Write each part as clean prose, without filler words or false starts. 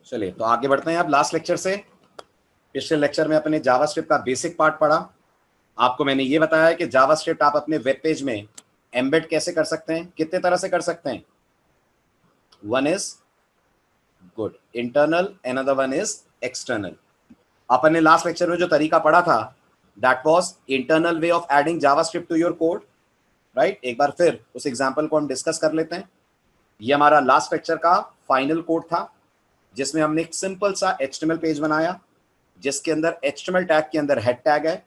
चलिए तो आगे बढ़ते हैं। अब लास्ट लेक्चर से, पिछले लेक्चर में अपने जावास्क्रिप्ट का बेसिक पार्ट पढ़ा। आपको मैंने ये बताया है कि जावास्क्रिप्ट आप अपने वेब पेज में एम्बेड कैसे कर सकते हैं, कितने तरह से कर सकते हैं। One is good internal, another one is external. अपन ने लास्ट लेक्चर में जो तरीका पढ़ा था that was internal way of adding JavaScript to your code, right. एक बार फिर उस एग्जांपल को हम डिस्कस कर लेते हैं। ये हमारा लास्ट लेक्चर का फाइनल कोड था जिसमें हमने एक सिंपल सा HTML पेज बनाया जिसके अंदर HTML टैग के अंदर हेड टैग है।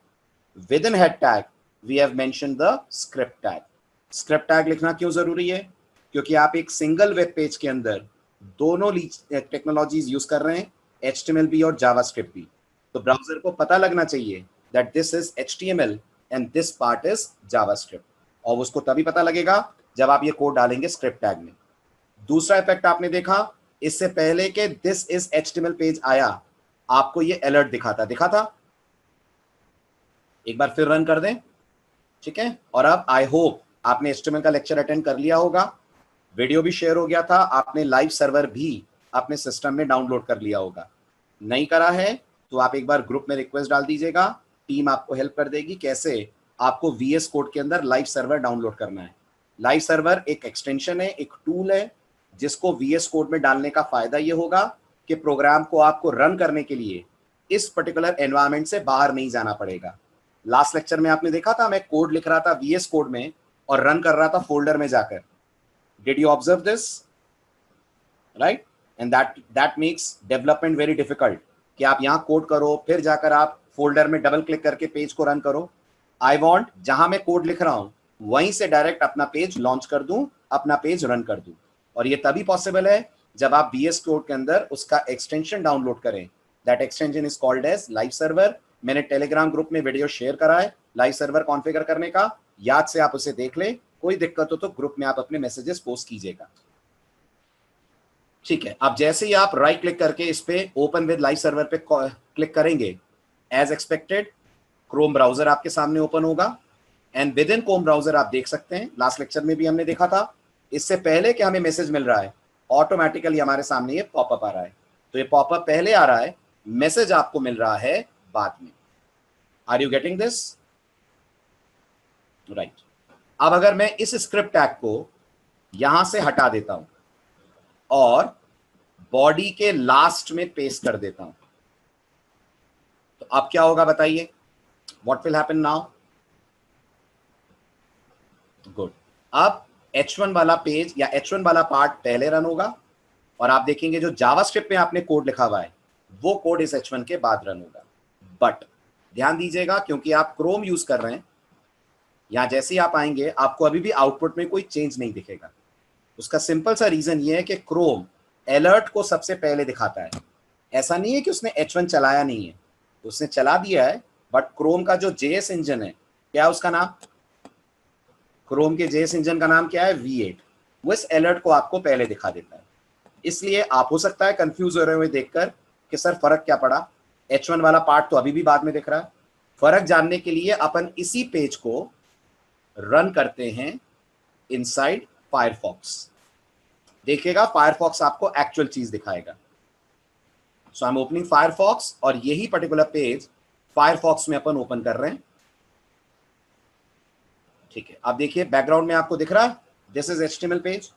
Within head tag we have mention the script tag. Script tag लिखना क्यों जरूरी है? क्योंकि आप एक सिंगल वेब पेज के अंदर दोनों टेक्नोलॉजीज यूज कर रहे हैं, HTML भी और जावास्क्रिप्ट भी। तो ब्राउजर को पता लगना चाहिए that this is HTML and this part is JavaScript, और उसको तभी पता लगेगा जब आप ये कोड डालेंगे स्क्रिप्ट टैग में। दूसरा इफेक्ट आपने देखा, इससे पहले कि दिस इज HTML पेज आया आपको ये अलर्ट दिखा था। एक बार फिर रन कर दें, ठीक है। और अब आई होप आपने HTML का लेक्चर अटेंड कर लिया होगा, वीडियो भी शेयर हो गया था, आपने लाइव सर्वर भी अपने सिस्टम में डाउनलोड कर लिया होगा। नहीं करा है तो आप एक बार ग्रुप में रिक्वेस्ट डाल दीजिएगा, टीम आपको हेल्प कर देगी कैसे आपको VS कोड के अंदर लाइव सर्वर डाउनलोड करना है। लाइव सर्वर एक एक्सटेंशन है, एक टूल है जिसको VS कोड में डालने का फायदा ये होगा कि प्रोग्राम को आपको रन करने के लिए इस पर्टिकुलर एनवायरनमेंट से बाहर नहीं जाना पड़ेगा। लास्ट लेक्चर में आपने देखा था मैं कोड लिख रहा था VS कोड में और रन कर रहा था फोल्डर में जाकर। Did you observe this? Right. And that makes development very difficult कि आप यहाँ कोड करो फिर जाकर आप फोल्डर में डबल क्लिक करके पेज को रन करो। आई वॉन्ट जहां मैं कोड लिख रहा हूं वहीं से डायरेक्ट अपना पेज लॉन्च कर दूं, अपना पेज रन कर दूं। और ये तभी पॉसिबल है जब आप VS कोड के अंदर उसका एक्सटेंशन डाउनलोड करें। That extension is called as live server. मैंने टेलीग्राम ग्रुप में वीडियो शेयर करा है लाइव सर्वर कॉन्फ़िगर करने का, याद से आप उसे देख लें। कोई दिक्कत हो तो ग्रुप में आप अपने मैसेजेस पोस्ट कीजिएगा, ठीक है। अब जैसे ही आप राइट क्लिक करके इस पे ओपन विद लाइव सर्वर पे क्लिक करेंगे, एज एक्सपेक्टेड क्रोम ब्राउजर आपके सामने ओपन होगा। And with in Chrome browser आप देख सकते हैं, लास्ट लेक्चर में भी हमने देखा था, इससे पहले कि हमें मैसेज मिल रहा है ऑटोमेटिकली हमारे सामने ये पॉपअप आ रहा है। तो ये पॉपअप पहले आ रहा है, मैसेज आपको मिल रहा है बाद में। Are you getting this? Right. अब अगर मैं इस स्क्रिप्ट टैग को यहां से हटा देता हूं और बॉडी के लास्ट में पेस्ट कर देता हूं तो अब क्या होगा बताइए? What will happen now? Good. अब H1 वाला पेज या H1 वाला पार्ट पहले रन होगा और आप देखेंगे जो जावास्क्रिप्ट में आपने कोड लिखा हुआ है वो कोड इस H1 के बाद रन होगा। बट ध्यान दीजिएगा क्योंकि आप क्रोम यूज कर रहे हैं, यहां जैसे ही आप आएंगे आपको अभी भी आउटपुट में कोई चेंज नहीं दिखेगा। उसका सिंपल सा रीजन ये है कि क्रोम अलर्ट को सबसे पहले दिखाता है। ऐसा नहीं है कि उसने H1 चलाया नहीं है, उसने चला दिया है, बट क्रोम का जो JS इंजन है, क्या उसका नाम, क्रोम के JS इंजन का नाम क्या है? V8। वो इस अलर्ट को आपको पहले दिखा देता है। इसलिए आप हो सकता है कंफ्यूज हो रहे हुए देखकर कि सर फर्क क्या पड़ा, H1 वाला पार्ट तो अभी भी बाद में दिख रहा है। फर्क जानने के लिए अपन इसी पेज को रन करते हैं इनसाइड फायरफॉक्स। देखिएगा फायरफॉक्स आपको एक्चुअल चीज दिखाएगा। सो आई एम ओपनिंग फायरफॉक्स और यही पर्टिकुलर पेज फायरफॉक्स में अपन ओपन कर रहे हैं, ठीक है। अब देखिए बैकग्राउंड में आपको दिख रहा है दिस इज HTML पेज।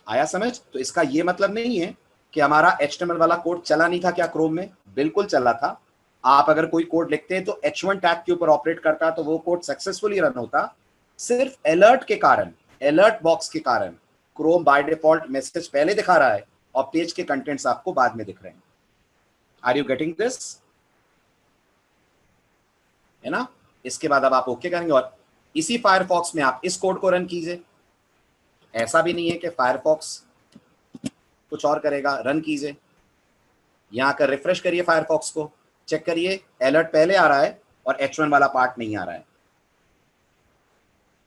आया समझ? तो इसका ये मतलब नहीं है कि हमारा HTML वाला कोड चला नहीं था क्या क्रोम में, बिल्कुल चला था। आप अगर कोई कोड लिखते हैं तो H1 टैग के ऊपर ऑपरेट करता तो वो कोड सक्सेसफुली रन होता। सिर्फ अलर्ट के कारण, अलर्ट बॉक्स के कारण क्रोम बाय डिफॉल्ट मैसेज पहले दिखा रहा है और पेज के कंटेंट्स आपको बाद में दिख रहे हैं। Are you getting this? है ना? इसके बाद अब आप ओके करेंगे और इसी फायरफॉक्स में आप इस कोड को रन कीजिए। ऐसा भी नहीं है कि फायरफॉक्स कुछ और करेगा, रन कीजिए। यहां कर रिफ्रेश करिए फायरफॉक्स को, चेक करिए अलर्ट पहले आ रहा है और H1 वाला पार्ट नहीं आ रहा है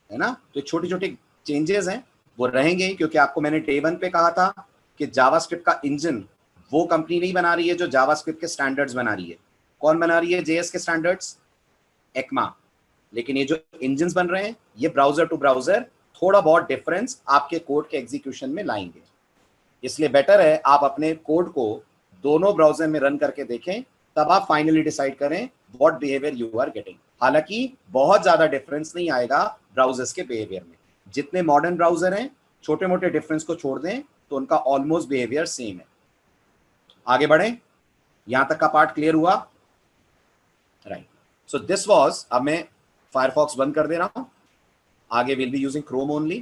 ना? तो छोटी छोटी चेंजेस हैं वो रहेंगे क्योंकि आपको मैंने डे 1 पे कहा था कि जावास्क्रिप्ट का इंजन वो कंपनी नहीं बना रही है जो जावास्क्रिप्ट के स्टैंडर्ड्स बना रही है। कौन बना रही है JS के स्टैंडर्ड्स? एक्मा। लेकिन ये जो इंजन्स बन रहे हैं ये ब्राउजर टू ब्राउजर थोड़ा बहुत डिफरेंस आपके कोड के एग्जीक्यूशन में लाएंगे। इसलिए बेटर है आप अपने कोड को दोनों ब्राउजर में रन करके देखें, तब आप फाइनली डिसाइड करें what behaviour you are getting. हालांकि बहुत ज्यादा डिफरेंस नहीं आएगा ब्राउजर्स के बिहेवियर में। जितने मॉडर्न ब्राउजर हैं, छोटे मोटे डिफरेंस को छोड़ दें तो उनका ऑलमोस्ट बिहेवियर सेम है। आगे बढ़ें, यहां तक का पार्ट क्लियर हुआ? राइट, सो दिस वाज, अब मैं फायरफॉक्स बंद कर दे रहा हूं, आगे will be using Chrome only.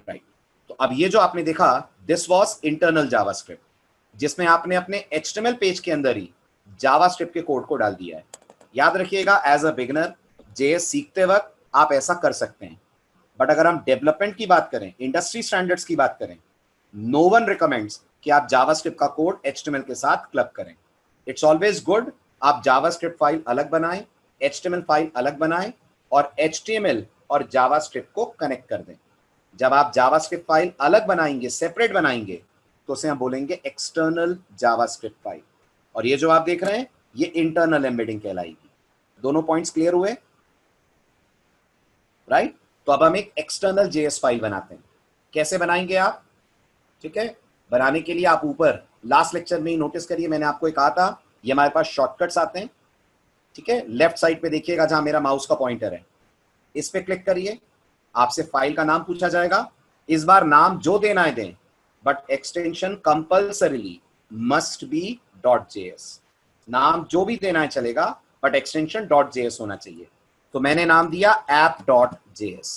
Right, तो अब ये जो आपने देखा, दिस वाज इंटरनल जावास्क्रिप्ट, जिसमें आपने अपने HTML पेज के अंदर ही जावास्क्रिप्ट के कोड को डाल दिया है। याद रखिएगा, एज अ बिगिनर JS सीखते वक्त आप ऐसा कर सकते हैं, बट अगर हम डेवलपमेंट की बात करें, इंडस्ट्री स्टैंडर्ड्स की बात करें, नो वन रिकमेंड्स कि आप जावास्क्रिप्ट का कोड HTML के साथ क्लब करें। इट्स ऑलवेज गुड आप जावास्क्रिप्ट फाइल अलग बनाएं, HTML फाइल अलग बनाएं और HTML और जावास्क्रिप्ट को कनेक्ट कर दें। जब आप जावास्क्रिप्ट फाइल अलग बनाएंगे, सेपरेट बनाएंगे, तो उसे हम बोलेंगे एक्सटर्नल जावास्क्रिप्ट फाइल, और ये जो आप देख रहे हैं ये इंटरनल एम्बेडिंग कहलाएगी। दोनों पॉइंट्स क्लियर हुए? राइट, तो अब हम एक एक्सटर्नल JS फाइल बनाते हैं। कैसे बनाएंगे आप? ठीक है, बनाने के लिए आप ऊपर लास्ट लेक्चर में ही नोटिस करिए, मैंने आपको एक कहा था ये हमारे पास शॉर्टकट्स आते हैं। ठीक है, लेफ्ट साइड पे देखिएगा जहां मेरा माउस का पॉइंटर है, इस पे क्लिक करिए, आपसे फाइल का नाम पूछा जाएगा। इस बार नाम जो देना है दें, but extension compulsorily must be .js। नाम जो भी देना है चलेगा, बट एक्सटेंशन .js होना चाहिए। तो मैंने नाम दिया app.js।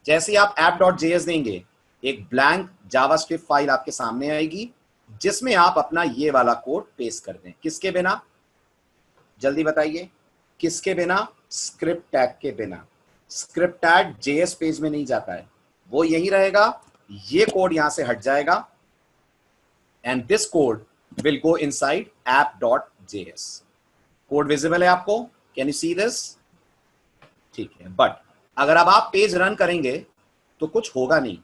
जैसे ही आप app.js देंगे, एक ब्लैंक जावास्क्रिप्ट फाइल आपके सामने आएगी, जिसमें आप अपना ये वाला कोड पेस्ट कर दें। किसके बिना? जल्दी बताइए, किसके बिना? स्क्रिप्ट टैग के बिना। स्क्रिप्ट टैग JS पेज में नहीं जाता है, वो यही रहेगा। ये कोड यहां से हट जाएगा and this code will go inside app.js। Code visible है आपको? Can you see this? ठीक है, बट अगर अब आप पेज रन करेंगे तो कुछ होगा नहीं,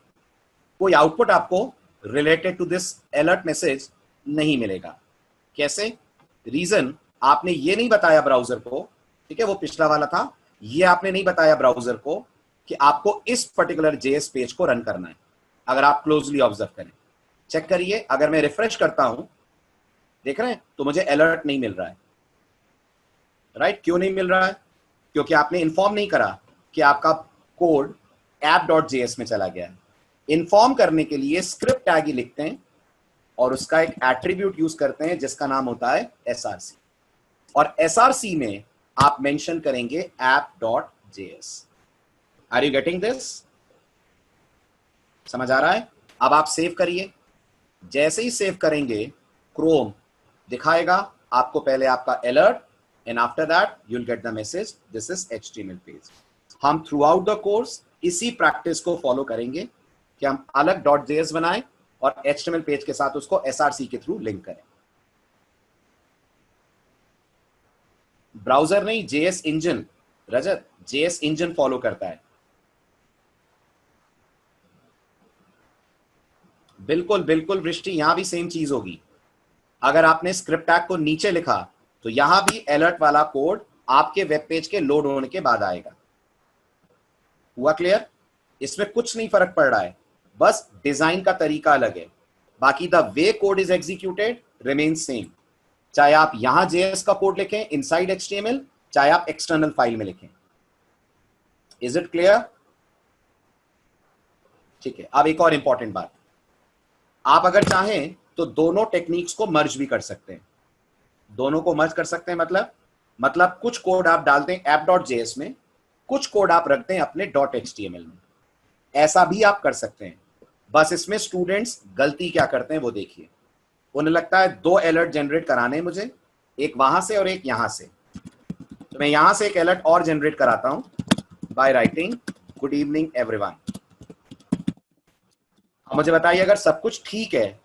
कोई आउटपुट आपको related to this alert message नहीं मिलेगा। कैसे? रीजन आपने ये नहीं बताया ब्राउजर को, ठीक है, वो पिछला वाला था, ये आपने नहीं बताया ब्राउजर को कि आपको इस पर्टिकुलर JS पेज को रन करना है। अगर आप क्लोजली ऑब्जर्व करें, चेक करिए, अगर मैं रिफ्रेश करता हूं, देख रहे हैं, तो मुझे अलर्ट नहीं मिल रहा है। राइट, क्यों नहीं मिल रहा है? क्योंकि आपने इन्फॉर्म नहीं करा कि आपका कोड app.js में चला गया है। इन्फॉर्म करने के लिए स्क्रिप्ट टैग ही लिखते हैं और उसका एक एट्रीब्यूट यूज करते हैं जिसका नाम होता है SRC, और SRC में आप मेंशन करेंगे app.js। Are you getting this? समझ आ रहा है? अब आप सेव करिए। जैसे ही सेव करेंगे, क्रोम दिखाएगा आपको पहले आपका alert, and after that you will get the message this is HTML page. हम थ्रू आउट द कोर्स इसी प्रैक्टिस को फॉलो करेंगे कि हम अलग .js बनाएं और HTML पेज के साथ उसको SRC के थ्रू लिंक करें। ब्राउजर नहीं, JS इंजन, रजत, JS इंजन फॉलो करता है। बिल्कुल बिल्कुल वृष्टि, यहां भी सेम चीज होगी। अगर आपने स्क्रिप्ट टैग को नीचे लिखा तो यहां भी अलर्ट वाला कोड आपके वेब पेज के लोड होने के बाद आएगा। हुआ क्लियर? इसमें कुछ नहीं फर्क पड़ रहा है, बस डिजाइन का तरीका अलग है, बाकी the way code is executed remains same. चाहे आप यहां JS का कोड लिखें इनसाइड HTML, चाहे आप एक्सटर्नल फाइल में लिखें। Is it clear? ठीक है, अब एक और इंपॉर्टेंट बात, आप अगर चाहें तो दोनों टेक्निक्स को मर्ज भी कर सकते हैं। दोनों को मर्ज कर सकते हैं मतलब कुछ कोड आप डालते हैं app.js में, कुछ कोड आप रखते हैं अपने .html में। ऐसा भी आप कर सकते हैं, बस इसमें स्टूडेंट्स गलती क्या करते हैं वो देखिए। उन्हें लगता है 2 अलर्ट जनरेट कराने हैं मुझे, एक वहां से और एक यहां से, तो मैं यहां से एक अलर्ट और जनरेट कराता हूं by writing good evening everyone. अब मुझे बताइए, अगर सब कुछ ठीक है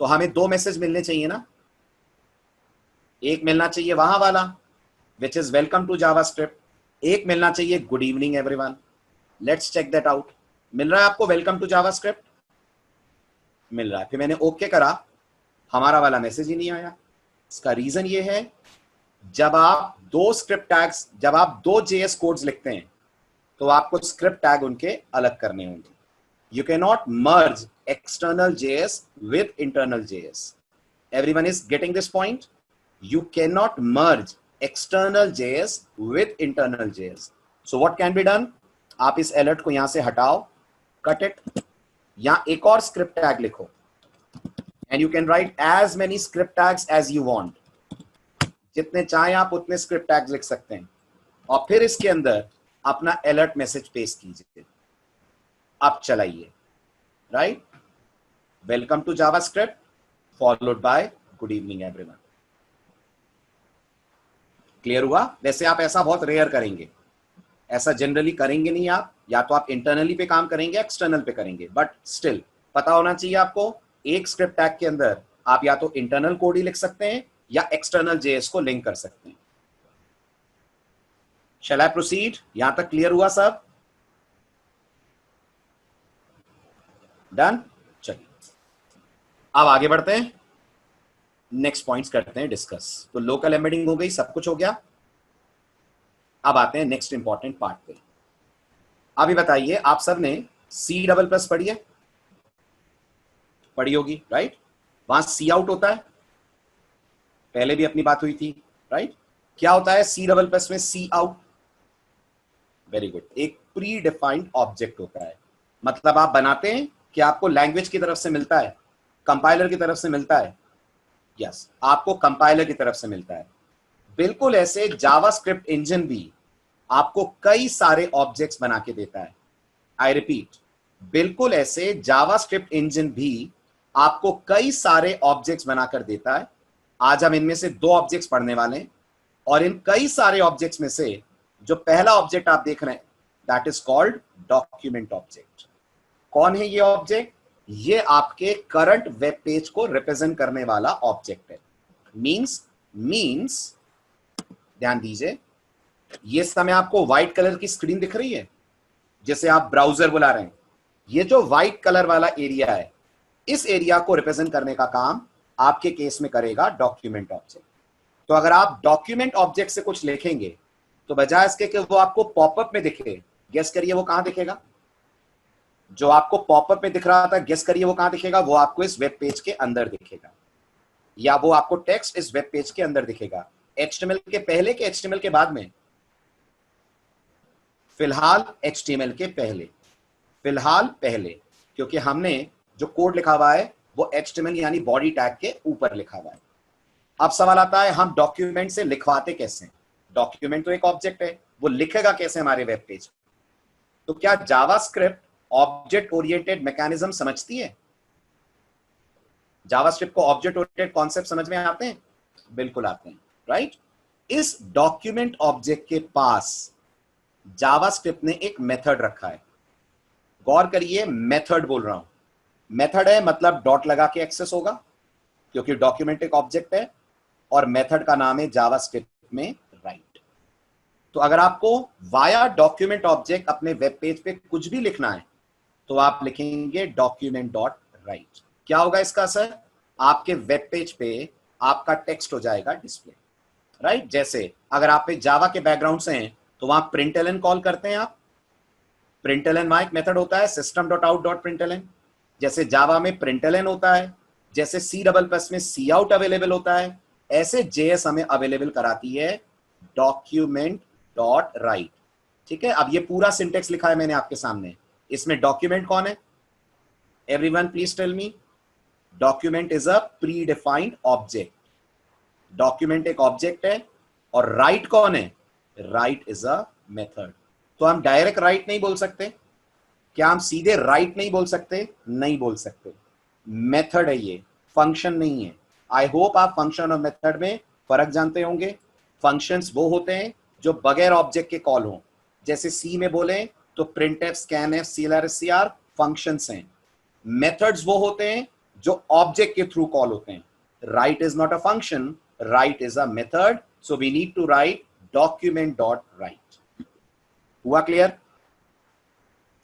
तो हमें 2 मैसेज मिलने चाहिए ना। एक मिलना चाहिए वहां वाला which is welcome to JavaScript, एक मिलना चाहिए good evening everyone. Let's check that out. मिल रहा है आपको वेलकम टू जावास्क्रिप्ट? मिल रहा है। फिर मैंने ओके करा, हमारा वाला मैसेज ही नहीं आया। इसका रीजन ये है, जब आप 2 स्क्रिप्ट टैग्स, जब आप 2 JS कोड्स लिखते हैं तो आपको स्क्रिप्ट टैग उनके अलग करने होंगे। You cannot merge external JS with internal JS. Everyone is getting this point? You cannot merge external JS with internal JS. So what can be done? आप इस alert को यहां से हटाओ, cut it, यहां एक और script tag लिखो, and you can write as many script tags as you want. जितने चाहें आप उतने script tags लिख सकते हैं, और फिर इसके अंदर अपना alert message पेश कीजिए. अब चलाइए. Right? Welcome to JavaScript, followed by good evening everyone. Clear हुआ? वैसे आप ऐसा बहुत रेयर करेंगे, ऐसा जनरली करेंगे नहीं आप, या तो आप इंटरनली पे काम करेंगे, एक्सटर्नल पे करेंगे, बट स्टिल पता होना चाहिए आपको, एक स्क्रिप्ट टैग के अंदर आप या तो इंटरनल कोड ही लिख सकते हैं या एक्सटर्नल जेएस को लिंक कर सकते हैं. शैल आई प्रोसीड? यहां तक क्लियर हुआ सब? डन? चलिए अब आगे बढ़ते हैं, नेक्स्ट पॉइंट्स करते हैं डिस्कस. तो लोकल एम्बेडिंग हो गई, सब कुछ हो गया. अब आते हैं नेक्स्ट इंपॉर्टेंट पार्ट पे. अभी बताइए, आप सब ने C++ पढ़ी है? पढ़ी होगी, राइट? वहां सी आउट होता है, पहले भी अपनी बात हुई थी, राइट? क्या होता है C++ में सी आउट? वेरी गुड, एक प्री डिफाइंड ऑब्जेक्ट होता है. मतलब आप बनाते हैं कि आपको लैंग्वेज की तरफ से मिलता है, कंपाइलर की तरफ से मिलता है. यस, आपको कंपाइलर की तरफ से मिलता है. बिल्कुल ऐसे जावास्क्रिप्ट इंजन भी आपको कई सारे ऑब्जेक्ट्स बना के देता है. आई रिपीट, बिल्कुल ऐसे जावास्क्रिप्ट इंजन भी आपको कई सारे ऑब्जेक्ट्स बनाकर देता है. आज हम इनमें से 2 ऑब्जेक्ट्स पढ़ने वाले हैं, और इन कई सारे ऑब्जेक्ट्स में से जो पहला ऑब्जेक्ट आप देख रहे हैं, that is called document object. कौन है ये ऑब्जेक्ट? ये आपके करंट वेब पेज को रिप्रेजेंट करने वाला ऑब्जेक्ट है. मींस ध्यान दीजिए, ये समय आपको व्हाइट कलर की स्क्रीन दिख रही है जिसे आप ब्राउजर बुला रहे हैं. ये जो व्हाइट कलर वाला एरिया है, इस एरिया को रिप्रेजेंट करने का काम आपके केस में करेगा डॉक्यूमेंट ऑब्जेक्ट. तो अगर आप डॉक्यूमेंट ऑब्जेक्ट से कुछ लिखेंगे तो बजाय इसके कि वो आपको पॉपअप में दिखे, गेस करिए वो कहां दिखेगा? जो आपको पॉपअप में दिख रहा था, गेस करिए वो कहां दिखेगा? वो आपको इस वेब पेज के अंदर दिखेगा, या वो आपको टेक्स्ट इस वेब पेज के अंदर दिखेगा. HTML के पहले के HTML के बाद में? फिलहाल HTML के पहले. फिलहाल पहले, क्योंकि हमने जो कोड लिखा हुआ है वो HTML यानी बॉडी टैग के ऊपर लिखा हुआ है. अब सवाल आता है, हम डॉक्यूमेंट से लिखवाते कैसे? डॉक्यूमेंट तो एक ऑब्जेक्ट है, वो लिखेगा कैसे हमारे वेब पेज? तो क्या जावास्क्रिप्ट ऑब्जेक्ट ओरिएंटेड मैकेनिज्म समझती है? जावास्क्रिप्ट को ऑब्जेक्ट ओरिएंटेड कॉन्सेप्ट समझ में आते हैं? बिल्कुल आते हैं, राइट? इस डॉक्यूमेंट ऑब्जेक्ट के पास जावास्क्रिप्ट ने एक मेथड रखा है. गौर करिए, मेथड बोल रहा हूं. मेथड है मतलब डॉट लगा के एक्सेस होगा, क्योंकि डॉक्यूमेंट एक ऑब्जेक्ट है, और मेथड का नाम है जावास्क्रिप्ट में राइट. तो अगर आपको वाया डॉक्यूमेंट ऑब्जेक्ट अपने वेब पेज पे कुछ भी लिखना है तो आप लिखेंगे डॉक्यूमेंट डॉट राइट. क्या होगा इसका असर? आपके वेब पेज पे आपका टेक्स्ट हो जाएगा डिस्प्ले, राइट? जैसे अगर आप जावा के बैकग्राउंड से हैं तो वहां प्रिंटलन कॉल करते हैं आप. प्रिंटलन वहां एक मेथड होता है, system dot out dot println. जैसे जावा में प्रिंटलन होता है, जैसे C++ में सी आउट अवेलेबल होता है, ऐसे JS हमें अवेलेबल कराती है डॉक्यूमेंट डॉट राइट. ठीक है, अब ये पूरा सिंटेक्स लिखा है मैंने आपके सामने. इसमें डॉक्यूमेंट कौन है? Everyone please tell me. Document is a predefined object. Document एक ऑब्जेक्ट है, और राइट कौन है? Write is a method. तो हम डायरेक्ट राइट नहीं बोल सकते. क्या हम सीधे राइट नहीं बोल सकते? नहीं बोल सकते. मेथड है ये, फंक्शन नहीं है. आई होप आप फंक्शन और मेथड में फर्क जानते होंगे. फंक्शंस वो होते हैं जो बगैर ऑब्जेक्ट के कॉल हों. जैसे सी में बोले तो printf, scanf, clr, scr functions हैं. मेथड्स वो होते हैं जो ऑब्जेक्ट के थ्रू कॉल होते हैं. Write is not a function, write is a method. So we need to write document dot write. हुआ क्लियर?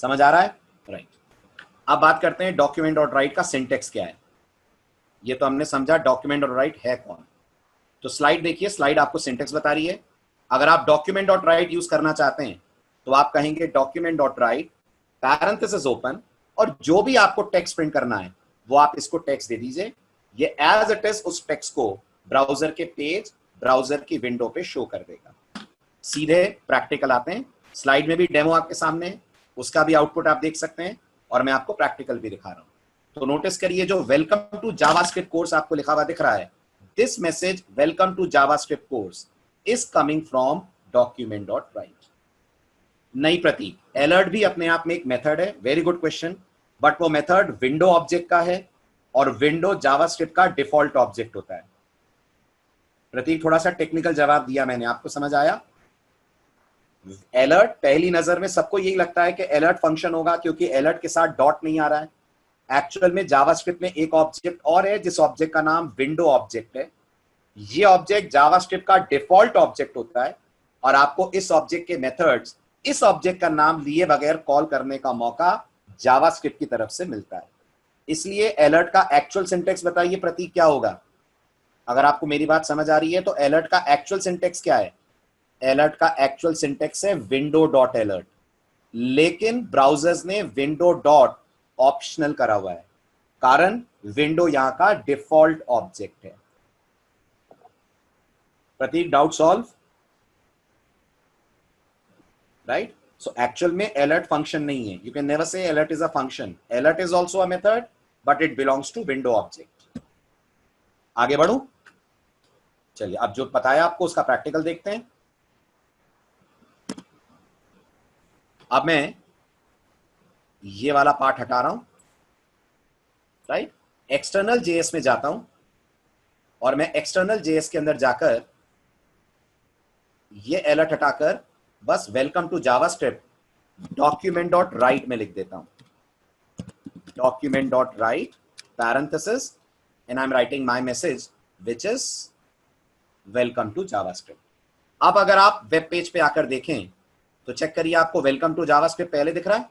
समझ आ रहा है? राइट. अब बात करते हैं डॉक्यूमेंट डॉट राइट का सिंटेक्स क्या है. ये तो हमने समझा डॉक्यूमेंट डॉट राइट है कौन. तो स्लाइड देखिए, स्लाइड आपको सिंटेक्स बता रही है. अगर आप डॉक्यूमेंट डॉट राइट यूज करना चाहते हैं तो आप कहेंगे document dot write parenthesis open और जो भी आपको टेक्स्ट प्रिंट करना है वो आप इसको टेक्स्ट दे दीजिए, ये एज इट इज उस टेक्स्ट को ब्राउजर के पेज, ब्राउजर की विंडो पे शो कर देगा। सीधे प्रैक्टिकल आते हैं, स्लाइड में भी डेमो आपके सामने है, उसका भी आउटपुट आप देख सकते हैं और मैं आपको प्रैक्टिकल भी दिखा रहा हूं। तो नोटिस करिए जो वेलकम टू जावास्क्रिप्ट कोर्स आपको लिखा हुआ दिख रहा है, this message welcome to JavaScript course is coming from document.write। नहीं प्रतीक, अलर्ट भी अपने आप में एक मेथड है, वेरी गुड क्वेश्चन, बट वो मेथड विंडो ऑब्जेक्ट का है और विंडो जावास्क्रिप्ट का डिफॉल्ट ऑब्जेक्ट होता है। प्रतीक थोड़ा सा टेक्निकल जवाब दिया मैंने, आपको समझ आया? अलर्ट पहली नजर में सबको यही लगता है कि अलर्ट फंक्शन होगा क्योंकि अलर्ट के साथ डॉट नहीं आ रहा है। एक्चुअल में जावास्क्रिप्ट में एक ऑब्जेक्ट और है जिस ऑब्जेक्ट का नाम विंडो ऑब्जेक्ट है। ये ऑब्जेक्ट जावास्क्रिप्ट का डिफॉल्ट ऑब्जेक्ट होता है और आपको इस ऑब्जेक्ट के मेथड्स इस ऑब्जेक्ट का नाम लिए बगैर कॉल करने का मौका जावास्क्रिप्ट की तरफ से मिलता है। इसलिए अलर्ट का एक्चुअल सिंटेक्स बताइए प्रतीक क्या होगा? अगर आपको मेरी बात समझ आ रही है तो अलर्ट का एक्चुअल सिंटेक्स क्या है? अलर्ट का एक्चुअल सिंटेक्स है विंडो डॉट अलर्ट, लेकिन ब्राउजर्स ने विंडो डॉट ऑप्शनल करा हुआ है, कारण विंडो यहां का डिफॉल्ट ऑब्जेक्ट है। Prateek doubt solve, right? So actual में अलर्ट फंक्शन नहीं है, you can never say alert is a function, alert is also a method but it belongs to window object. आगे बढ़ू, चलिए अब जो बताया आपको उसका प्रैक्टिकल देखते हैं। अब मैं ये वाला पार्ट हटा रहा हूं, राइट? एक्सटर्नल जेएस में जाता हूं और मैं एक्सटर्नल जेएस के अंदर जाकर ये अलर्ट हटाकर बस welcome to JavaScript document dot write में लिख देता हूं। Document dot write parenthesis and I am writing my message which is welcome to JavaScript. अब अगर आप वेब पेज पे आकर देखें तो चेक करिए, आपको वेलकम टू जावास्क्रिप्ट पहले दिख रहा है?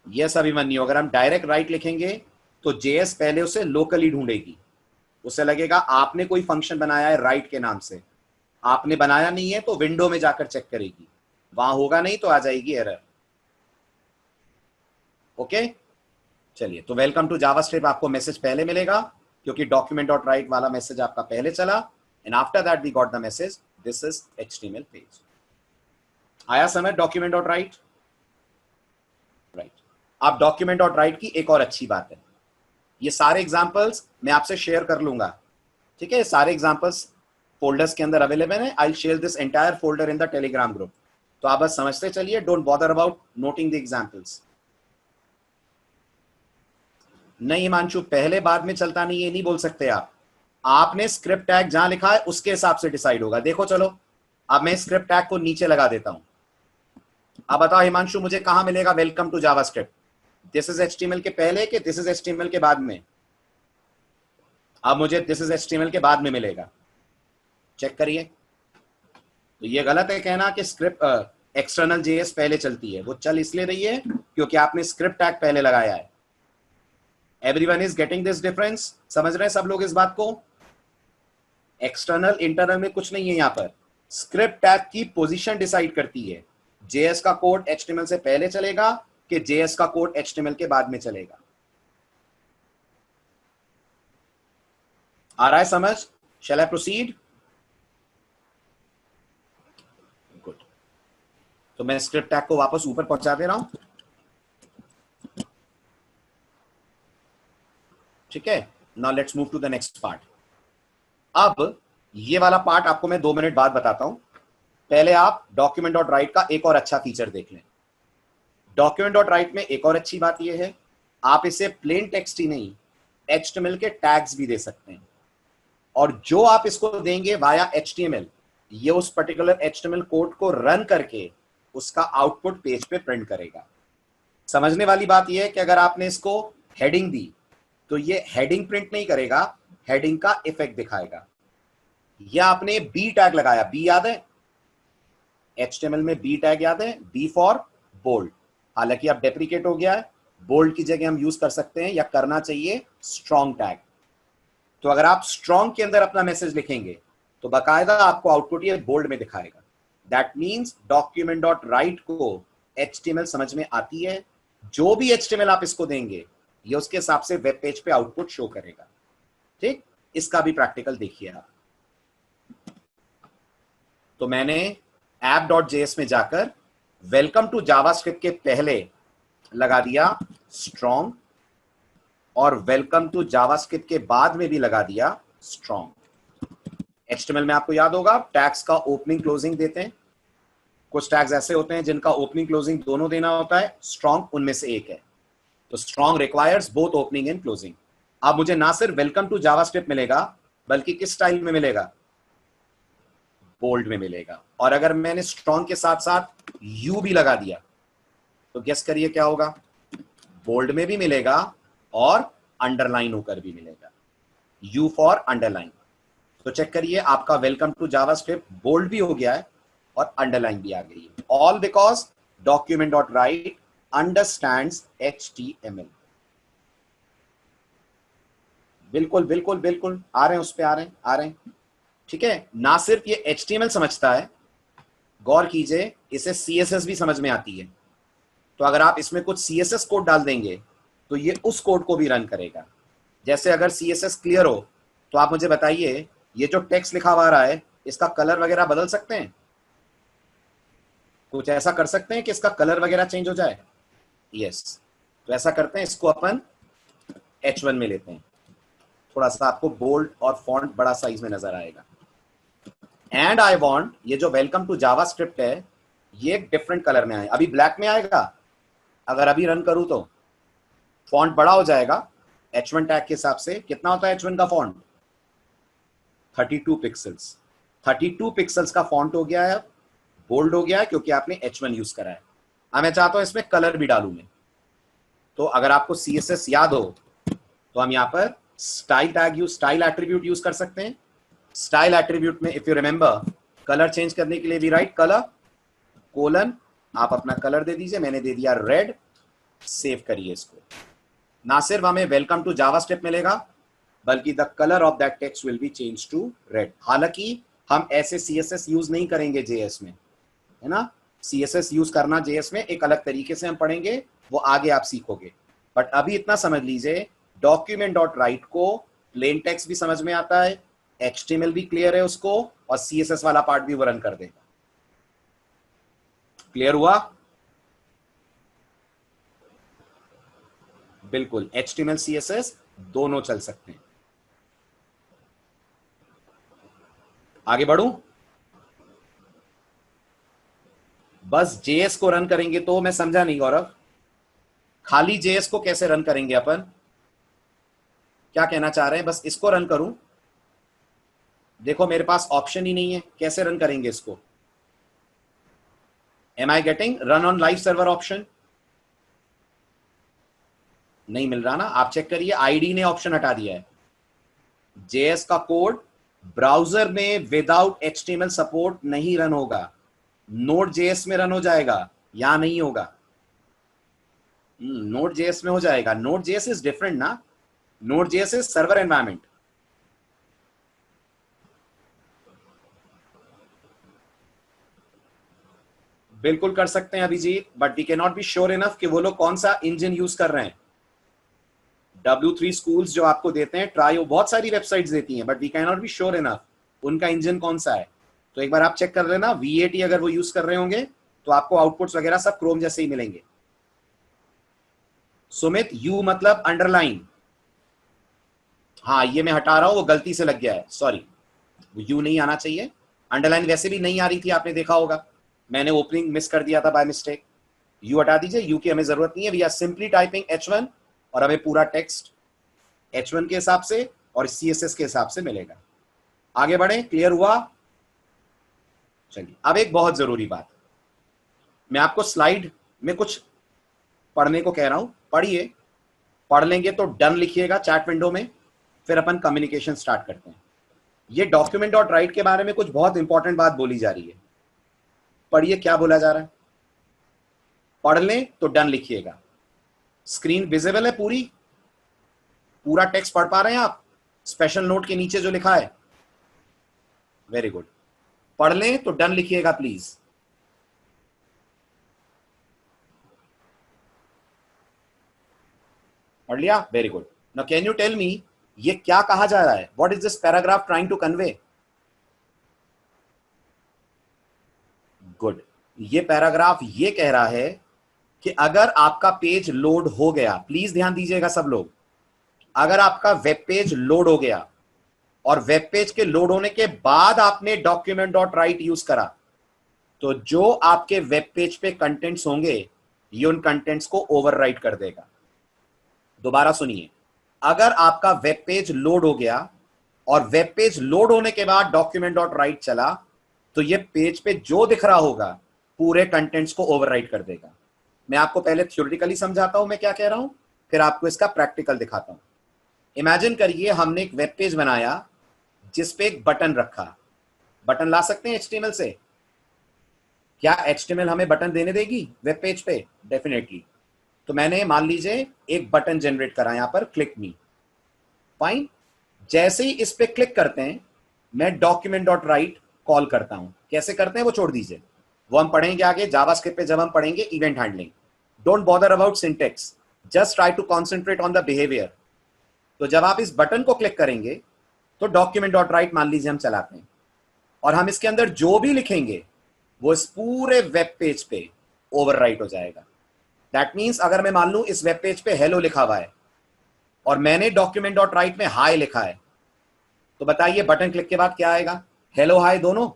यस अभिमन्यु, अगर हम डायरेक्ट राइट लिखेंगे तो जेएस पहले उसे लोकली ढूंढेगी, उसे लगेगा आपने कोई फंक्शन बनाया है राइट के नाम से, आपने बनाया नहीं है तो विंडो में जाकर चेक करेगी, वहां होगा नहीं तो आ जाएगी एरर। ओके, चलिए तो वेलकम टू जावास्क्रिप्ट आपको मैसेज पहले मिलेगा क्योंकि डॉक्यूमेंट डॉट राइट वाला मैसेज आपका पहले चला, and after that we got the message this is HTML page. आया समझ डॉक्यूमेंट डॉट राइट? राइट। अब डॉक्यूमेंट डॉट राइट की एक और अच्छी बात है, ये सारे एग्जांपल्स मैं आपसे शेयर कर लूंगा, ठीक है? सारे एग्जांपल्स फोल्डर्स के अंदर अवेलेबल है, I share this entire folder in the Telegram group. तो आप बस समझते चलिए, don't bother about noting the examples. नहीं हिमांशु, पहले बाद में चलता नहीं, ये नहीं बोल सकते आप। आपने स्क्रिप्ट टैग जहां लिखा है उसके हिसाब से डिसाइड होगा। देखो चलो, अब मैं स्क्रिप्ट टैग को नीचे लगा देता हूं। अब बताओ हिमांशु, मुझे कहां मिलेगा welcome to JavaScript? This is HTML के पहले कि दिस इज एचटीएमएल के बाद में? अब मुझे दिस इज एचटीएमएल के बाद में मिलेगा, चेक करिए। तो ये गलत है कहना कि स्क्रिप्ट एक्सटर्नल जेएस पहले चलती है, वो चल इसलिए रही है क्योंकि आपने स्क्रिप्ट टैग पहले लगाया है। Everyone is getting this difference? समझ रहे हैं सब लोग इस बात को? एक्सटर्नल इंटरनल में कुछ नहीं है, यहां पर स्क्रिप्ट टैग की पोजीशन डिसाइड करती है, जेएस का कोड एचटीएमएल से पहले चलेगा कि जेएस का कोड एचटीएमएल के बाद में चलेगा। आ रहा है समझ? शैल आई प्रोसीड? गुड, तो मैं स्क्रिप्ट टैग को वापस ऊपर पहुंचा दे रहा हूं, ठीक है? Now let's move to the next part. अब ये वाला पार्ट आपको मैं 2 मिनट बाद बताता हूं, पहले आप डॉक्यूमेंट डॉट राइट का एक और अच्छा फीचर देख लें। डॉक्यूमेंट डॉट राइट में एक और अच्छी बात यह है, आप इसे प्लेन टेक्स्ट ही नहीं एचटीएमएल के टैग्स भी दे सकते हैं, और जो आप इसको देंगे वाया एचटीएमएल, ये उस पर्टिकुलर एचटीएमएल कोड को रन करके उसका आउटपुट पेज पे प्रिंट करेगा। समझने वाली बात यह है कि अगर आपने इसको हेडिंग दी तो ये हेडिंग प्रिंट नहीं करेगा, हेडिंग का इफेक्ट दिखाएगा। या आपने बी टैग लगाया, बी याद है एचटीएमएल में? बी टैग याद है? बी फॉर बोल्ड, हालांकि अब डेप्रिकेट हो गया है, बोल्ड की जगह हम यूज कर सकते हैं या करना चाहिए स्ट्रॉन्ग टैग। तो अगर आप स्ट्रॉन्ग के अंदर अपना मैसेज लिखेंगे तो बाकायदा आपको आउटपुट ये बोल्ड में दिखाएगा। That means document dot right को HTML समझ में आती है। जो भी HTML आप इसको देंगे ये उसके हिसाब से वेब पेज पे आउटपुट शो करेगा। ठीक, इसका भी प्रैक्टिकल देखिए आप। तो मैंने app.js में जाकर वेलकम टू जावास्क्रिप्ट के पहले लगा दिया स्ट्रॉन्ग, और वेलकम टू जावास्क्रिप्ट के बाद में भी लगा दिया स्ट्रॉन्ग। HTML में आपको याद होगा टैग्स का ओपनिंग क्लोजिंग देते हैं। कुछ टैग्स ऐसे होते हैं जिनका ओपनिंग क्लोजिंग दोनों देना होता है, स्ट्रॉन्ग उनमें से एक है। तो strong requires both opening and closing. अब मुझे ना सिर्फ वेलकम टू जावास्क्रिप्ट मिलेगा बल्कि किस स्टाइल में मिलेगा, बोल्ड में मिलेगा। और अगर मैंने स्ट्रॉन्ग के साथ साथ यू भी लगा दिया तो गेस करिए क्या होगा, बोल्ड में भी मिलेगा और अंडरलाइन होकर भी मिलेगा, यू फॉर अंडरलाइन। तो चेक करिए आपका वेलकम टू जावास्क्रिप्ट बोल्ड भी हो गया है और अंडरलाइन भी आ गई है, all because document dot right understands HTML। बिल्कुल बिल्कुल बिल्कुल आ रहे हैं, उस पे आ रहे हैं। ठीक है, ना सिर्फ ये HTML समझता है, गौर कीजिए इसे CSS भी समझ में आती है। तो अगर आप इसमें कुछ CSS कोड डाल देंगे तो ये उस कोड को भी रन करेगा। जैसे अगर CSS क्लियर हो तो आप मुझे बताइए ये जो टेक्स्ट लिखा हुआ आ रहा है इसका कलर वगैरह बदल सकते हैं, कुछ ऐसा कर सकते हैं कि इसका कलर वगैरह चेंज हो जाए। यस, तो ऐसा करते हैं, इसको अपन H1 में लेते हैं, थोड़ा सा आपको बोल्ड और फॉन्ट बड़ा साइज में नजर आएगा। एंड आई वांट ये जो वेलकम टू जावास्क्रिप्ट है ये एक डिफरेंट कलर में आए। अभी ब्लैक में आएगा, अगर अभी रन करूं तो फॉन्ट बड़ा हो जाएगा। H1 टैग के हिसाब से कितना होता है H1 का फॉन्ट, 32 पिक्सल्स। 32 पिक्सल्स का फॉन्ट हो गया है, बोल्ड हो गया है क्योंकि आपने H1 यूज करा है। अब मैं चाहता हूं इसमें कलर भी डालूं मैं, तो अगर आपको CSS याद हो तो हम यहां पर style tag style attribute use कर सकते हैं। स्टाइल एट्रीब्यूट में if you remember colour change करने के लिए भी राइट कलर कोलन, आप अपना कलर दे दीजिए, मैंने दे दिया रेड। सेव करिए इसको। ना सिर्फ हमें वेलकम टू जावास्क्रिप्ट मिलेगा बल्कि the colour of that text will be change to red. हालांकि हम ऐसे CSS यूज नहीं करेंगे JS में, है ना। CSS यूज करना JS में एक अलग तरीके से हम पढ़ेंगे, वो आगे आप सीखोगे। बट अभी इतना समझ लीजिए डॉक्यूमेंट डॉट राइट को प्लेन टेक्स्ट भी समझ में आता है, HTML भी क्लियर है उसको, और CSS वाला पार्ट भी वो रन कर देगा। क्लियर हुआ? बिल्कुल, HTML CSS दोनों चल सकते हैं। आगे बढ़ूं? बस JS को रन करेंगे तो मैं समझा नहीं गौरव, खाली JS को कैसे रन करेंगे अपन, क्या कहना चाह रहे हैं? बस इसको रन करूं? देखो मेरे पास ऑप्शन ही नहीं है, कैसे रन करेंगे इसको? Am I getting run on live server option? नहीं मिल रहा ना, आप चेक करिए, आईडी ने ऑप्शन हटा दिया है। JS का कोड ब्राउजर में विदाउट HTML सपोर्ट नहीं रन होगा, Node.js में रन हो जाएगा, यहां नहीं होगा। Node.js में हो जाएगा। Node.js इज डिफरेंट ना, Node.js इज सर्वर एनवायरमेंट। बिल्कुल कर सकते हैं Abhijeet, but we can not be sure enough कि वो लोग कौन सा इंजन यूज कर रहे हैं। W3 स्कूल्स जो आपको देते हैं ट्राई, बहुत सारी वेबसाइट्स देती हैं, but we can not be sure enough उनका इंजन कौन सा है। तो एक बार आप चेक कर लेना, V8 अगर वो यूज कर रहे होंगे तो आपको आउटपुट्स वगैरह सब क्रोम जैसे ही मिलेंगे। सुमित यू मतलब अंडरलाइन, हाँ ये मैं हटा रहा हूं, वो गलती से लग गया है, सॉरी, वो यू नहीं आना चाहिए। अंडरलाइन वैसे भी नहीं आ रही थी, आपने देखा होगा, मैंने ओपनिंग मिस कर दिया था बाय मिस्टेक। यू हटा दीजिए, यू की हमें जरूरत नहीं है। We are simply typing H1 और हमें पूरा टेक्स्ट H1 के हिसाब से और CSS के हिसाब से मिलेगा। आगे बढ़े, क्लियर हुआ? चलिए अब एक बहुत जरूरी बात, मैं आपको स्लाइड में कुछ पढ़ने को कह रहा हूं, पढ़िए, पढ़ लेंगे तो डन लिखिएगा चैट विंडो में, फिर अपन कम्युनिकेशन स्टार्ट करते हैं। ये डॉक्यूमेंट डॉट राइट के बारे में कुछ बहुत इंपॉर्टेंट बात बोली जा रही है, पढ़िए क्या बोला जा रहा है, पढ़ लें तो डन लिखिएगा। स्क्रीन विजिबल है पूरी, पूरा टेक्स्ट पढ़ पा रहे हैं आप, स्पेशल नोट के नीचे जो लिखा है? Very good. पढ़ लें तो डन लिखिएगा प्लीज। पढ़ लिया? Very good. Now can you tell me ये क्या कहा जा रहा है? What is this paragraph trying to convey? Good. ये पैराग्राफ ये कह रहा है कि अगर आपका पेज लोड हो गया, प्लीज ध्यान दीजिएगा सब लोग, अगर आपका वेब पेज लोड हो गया और वेब पेज के लोड होने के बाद आपने डॉक्यूमेंट डॉट राइट यूज करा, तो जो आपके वेब पेज पे कंटेंट्स होंगे ये उन कंटेंट्स को ओवरराइट कर देगा। दोबारा सुनिए, अगर आपका वेब पेज लोड हो गया और वेब पेज लोड होने के बाद डॉक्यूमेंट डॉट राइट चला, तो ये पेज पे जो दिख रहा होगा पूरे कंटेंट्स को ओवरराइट कर देगा। मैं आपको पहले थ्योरेटिकली समझाता हूं मैं क्या कह रहा हूं, फिर आपको इसका प्रैक्टिकल दिखाता हूं। इमेजिन करिए हमने एक वेब पेज बनाया जिस पे एक बटन रखा। बटन ला सकते हैं HTML से? क्या HTML हमें बटन देने देगी वेब पेज पे? डेफिनेटली। तो मैंने मान लीजिए एक बटन जनरेट करा यहां पर, क्लिक मी। फाइन। जैसे ही इस पे क्लिक करते हैं मैं डॉक्यूमेंट डॉट राइट कॉल करता हूं। कैसे करते हैं वो छोड़ दीजिए, वो हम पढ़ेंगे आगे जावास्क्रिप्ट पे जब हम पढ़ेंगे event handling. Don't bother about syntax, just try to concentrate on the behaviour. तो जब आप इस बटन को क्लिक करेंगे तो डॉक्यूमेंट डॉट राइट मान लीजिए हम चलाते हैं, और हम इसके अंदर जो भी लिखेंगे वो इस पूरे वेब पेज पे ओवरराइट हो जाएगा। दैट मीन्स अगर मैं मान लूं इस वेब पेज पे हेलो लिखा हुआ है और मैंने डॉक्यूमेंट डॉट राइट में हाय लिखा है, तो बताइए बटन क्लिक के बाद क्या आएगा? हेलो हाय दोनों?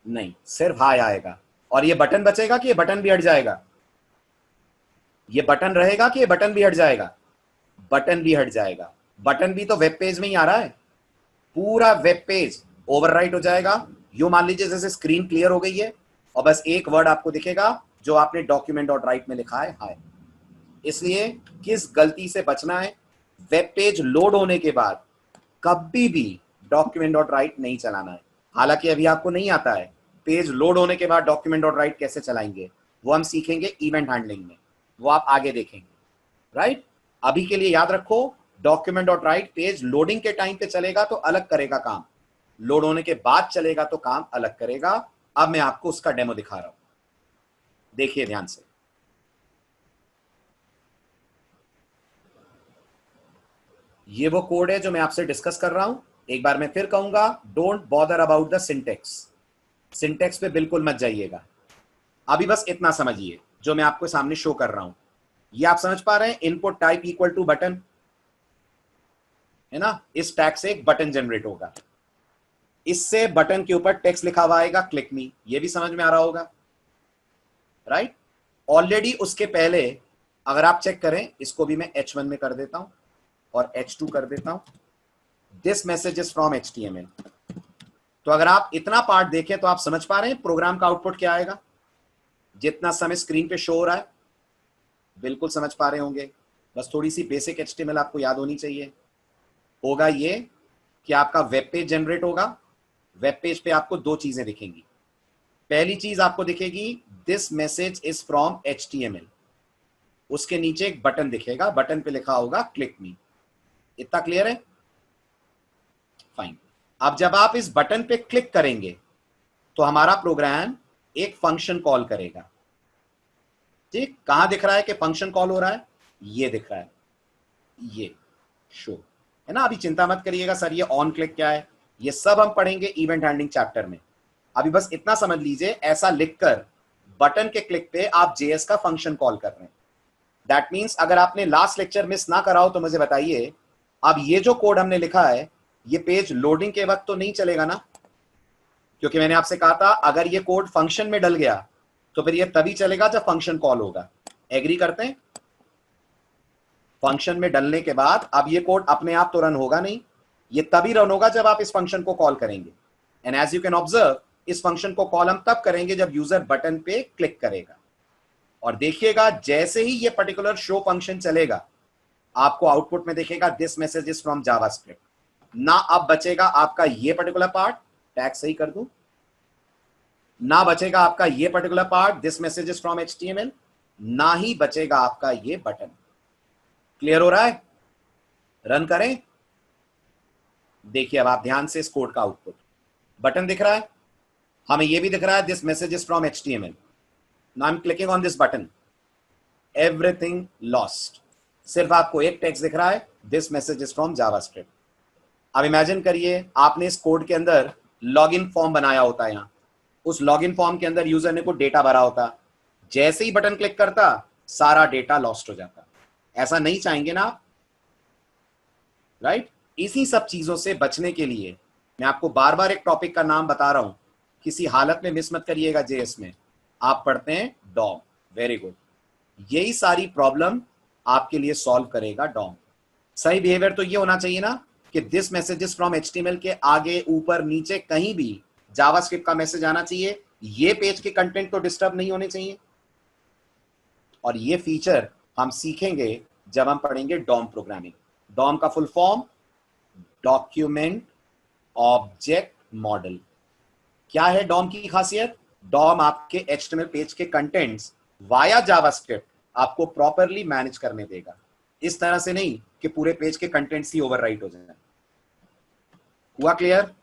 नहीं, सिर्फ हाय आएगा। और ये बटन बचेगा कि ये बटन भी हट जाएगा? ये बटन रहेगा कि ये बटन भी हट जाएगा? बटन भी हट जाएगा। बटन भी तो वेब पेज में ही आ रहा है, पूरा वेब पेज ओवरराइट हो जाएगा। यूं मान लीजिए जैसे स्क्रीन क्लियर हो गई है और बस एक वर्ड आपको दिखेगा जो आपने डॉक्यूमेंट डॉट राइट में लिखा है, हाय। इसलिए किस गलती से बचना है? वेब पेज लोड होने के बाद कभी भी डॉक्यूमेंट डॉट राइट नहीं चलाना है। हालांकि अभी आपको नहीं आता है पेज लोड होने के बाद डॉक्यूमेंट डॉट राइट कैसे चलाएंगे, वो हम सीखेंगे इवेंट हैंडलिंग में, वो आप आगे देखेंगे। राइट? अभी के लिए याद रखो, document dot right page loading के टाइम पे चलेगा तो अलग करेगा काम, लोड होने के बाद चलेगा तो काम अलग करेगा। अब मैं आपको उसका डेमो दिखा रहा हूं, देखिए ध्यान से। ये वो कोड है जो मैं आपसे डिस्कस कर रहा हूं। एक बार मैं फिर कहूंगा, don't bother about the syntax. Syntax पे बिल्कुल मत जाइएगा। अभी बस इतना समझिए जो मैं आपको सामने शो कर रहा हूं। ये आप समझ पा रहे हैं? Input type equal to button है ना, इस टैग से एक बटन जनरेट होगा, इससे बटन के ऊपर टेक्स्ट लिखा हुआ आएगा क्लिक मी। ये भी समझ में आ रहा होगा, राइट? ऑलरेडी उसके पहले अगर आप चेक करें, इसको भी मैं H1 में कर देता हूं और H2 कर देता हूं, this message is from HTML। तो अगर आप इतना पार्ट देखें तो आप समझ पा रहे हैं प्रोग्राम का आउटपुट क्या आएगा जितना समय स्क्रीन पे शो हो रहा है? बिल्कुल समझ पा रहे होंगे। बस थोड़ी सी बेसिक HTML आपको याद होनी चाहिए। होगा ये कि आपका वेब पेज जनरेट होगा, वेब पेज पे आपको दो चीजें दिखेंगी। पहली चीज आपको दिखेगी this message is from HTML, उसके नीचे एक बटन दिखेगा, बटन पे लिखा होगा क्लिक मी। इतना क्लियर है? फाइन। अब जब आप इस बटन पे क्लिक करेंगे तो हमारा प्रोग्राम एक फंक्शन कॉल करेगा। ठीक, कहां दिख रहा है कि फंक्शन कॉल हो रहा है? ये दिख रहा है, ये शो है ना। अभी चिंता मत करिएगा सर ये ऑन क्लिक क्या है, ये सब हम पढ़ेंगे इवेंट हैंडलिंग चैप्टर में। अभी बस इतना समझ लीजिए, ऐसा लिखकर बटन के क्लिक पे आप JS का फंक्शन कॉल कर रहे हैं। दैट मीन्स अगर आपने लास्ट लेक्चर मिस ना करा हो तो मुझे बताइए, अब ये जो कोड हमने लिखा है ये पेज लोडिंग के वक्त तो नहीं चलेगा ना? क्योंकि मैंने आपसे कहा था अगर ये कोड फंक्शन में डल गया तो फिर ये तभी चलेगा जब फंक्शन कॉल होगा। एग्री करते हैं? फंक्शन में डलने के बाद अब ये कोड अपने आप तो रन होगा नहीं, ये तभी रन होगा जब आप इस फंक्शन को कॉल करेंगे। And as you can observe, इस फंक्शन को कॉल हम तब करेंगे जब यूजर बटन पे क्लिक करेगा। और देखिएगा जैसे ही ये पर्टिकुलर शो फंक्शन चलेगा आपको आउटपुट में दिखेगा this message is from JavaScript. ना अब बचेगा आपका ये पर्टिकुलर पार्ट, टैग सही कर दूं, ना बचेगा आपका ये particular part this message is from HTML, ना ही बचेगा आपका ये बटन। क्लियर हो रहा है? रन करें। देखिए अब आप ध्यान से इस कोड का आउटपुट, बटन दिख रहा है, हमें ये भी दिख रहा है this message is from HTML. Now I am clicking on this button, everything lost. सिर्फ आपको एक टेक्स्ट दिख रहा है, this message is from JavaScript. अब इमेजिन करिए आपने इस कोड के अंदर लॉगिन फॉर्म बनाया होता है. यहां उस लॉगिन फॉर्म के अंदर यूजर ने को डेटा भरा होता, जैसे ही बटन क्लिक करता सारा डेटा लॉस्ट हो जाता. ऐसा नहीं चाहेंगे ना आप, राइट? इसी सब चीजों से बचने के लिए मैं आपको बार बार एक टॉपिक का नाम बता रहा हूं, किसी हालत में मिस मत करिएगा. जेएस में आप पढ़ते हैं डॉम, वेरी गुड. यही सारी प्रॉब्लम आपके लिए सॉल्व करेगा डॉम. सही बिहेवियर तो ये होना चाहिए ना कि दिस मैसेजेस फ्रॉम HTML के आगे ऊपर नीचे कहीं भी जावास्क्रिप्ट का मैसेज आना चाहिए. ये पेज के कंटेंट तो डिस्टर्ब नहीं होने चाहिए. और ये फीचर हम सीखेंगे जब हम पढ़ेंगे डॉम प्रोग्रामिंग. डॉम का full form document object model. क्या है डॉम की खासियत? डॉम आपके HTML पेज के कंटेंट्स वाया जावास्क्रिप्ट आपको प्रॉपरली मैनेज करने देगा. इस तरह से नहीं कि पूरे पेज के कंटेंट्स ही ओवरराइट हो जाए. हुआ क्लियर?